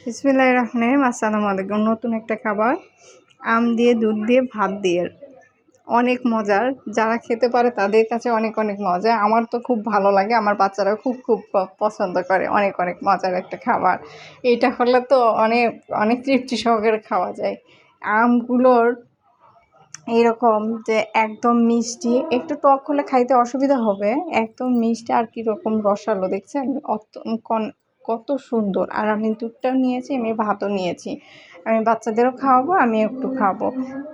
বিসমিল্লাহির রহমানির রহিম। আসসালামু আলাইকুম। নতুন একটা খাবার, আম দিয়ে দুধ দিয়ে ভাত দিয়ে, অনেক মজার। যারা খেতে পারে তাদের কাছে অনেক অনেক মজা। আমার তো খুব ভালো লাগে, আমার বাচ্চারা খুব খুব পছন্দ করে। অনেক অনেক মজার একটা খাবার। এইটা হলে তো অনেক অনেক তৃপ্তি সহকারে খাওয়া যায়। আমগুলোর এইরকম যে একদম মিষ্টি, একটু টক হলে খাইতে অসুবিধা হবে, একদম মিষ্টি আর কীরকম রসালো দেখছেন, কত সুন্দর। আর আমি দুধটাও নিয়েছি, আমি ভাতও নিয়েছি, আমি বাচ্চাদেরও খাওয়াবো, আমি একটু খাবো।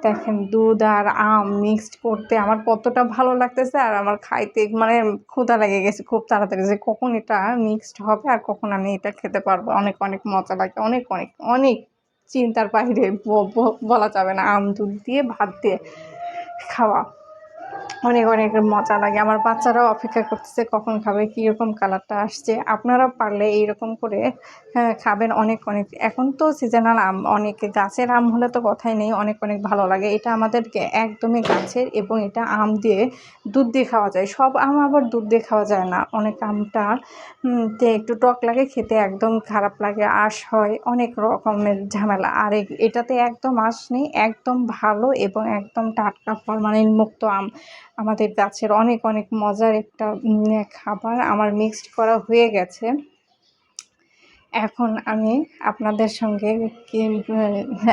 দেখেন দুধ আর আম মিক্সড করতে আমার কতটা ভালো লাগতেছে, আর আমার খাইতে মানে ক্ষুধা লেগে গেছে খুব তাড়াতাড়ি, যে কখন এটা মিক্সড হবে আর কখন আমি এটা খেতে পারবো। অনেক অনেক মজা লাগে, অনেক অনেক অনেক চিন্তার বাইরে, বলা যাবে না। আম দুধ দিয়ে ভাত দিয়ে খাওয়া অনেক অনেক মজা লাগে। আমার বাচ্চারাও অপেক্ষা করতেছে কখন খাবে, কীরকম কালারটা আসছে। আপনারা পারলে এইরকম করে খাবেন, অনেক অনেক। এখন তো সিজনাল আম, অনেক গাছের আম হলে তো কথাই নেই, অনেক অনেক ভালো লাগে। এটা আমাদেরকে একদমই গাছের, এবং এটা আম দিয়ে দুধ দিয়ে খাওয়া যায়। সব আম আবার দুধ দিয়ে খাওয়া যায় না, অনেক আমটা একটু টক লাগে, খেতে একদম খারাপ লাগে, আঁশ হয়, অনেক রকমের ঝামেলা। আর এটাতে একদম আঁশ নেই, একদম ভালো এবং একদম টাটকা ফরমালিন মুক্ত আম আমাদের গাছের। অনেক অনেক মজার একটা খাবার। আমার মিক্সড করা হয়ে গেছে, এখন আমি আপনাদের সঙ্গে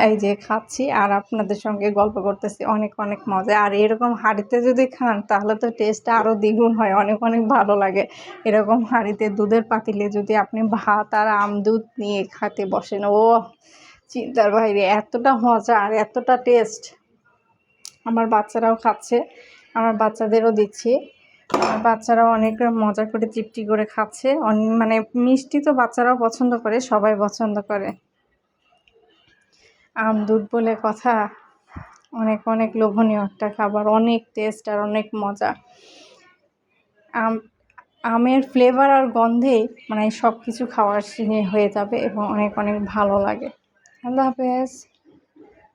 এই যে খাচ্ছি আর আপনাদের সঙ্গে গল্প করতেছি। অনেক অনেক মজা। আর এরকম হাঁড়িতে যদি খান তাহলে তো টেস্টটা আরও দ্বিগুণ হয়, অনেক অনেক ভালো লাগে। এরকম হাঁড়িতে দুধের পাতিলে যদি আপনি ভাত আর আম দুধ নিয়ে খেতে বসেন, ও চিন্তার বাইরে, এতটা মজা আর এতটা টেস্ট। আমার বাচ্চারাও খাচ্ছে, আমার বাচ্চাদেরও দিচ্ছি, আমার বাচ্চারাও অনেক মজা করে তৃপ্তি করে খাচ্ছে। মানে মিষ্টি তো বাচ্চারাও পছন্দ করে, সবাই পছন্দ করে। আম দুধ বলে কথা, অনেক অনেক লোভনীয় একটা খাবার, অনেক টেস্ট আর অনেক মজা। আমের ফ্লেভার আর গন্ধে মানে সব কিছু খাওয়ার হয়ে যাবে, এবং অনেক অনেক ভালো লাগে। আল্লাহ হাফেজ।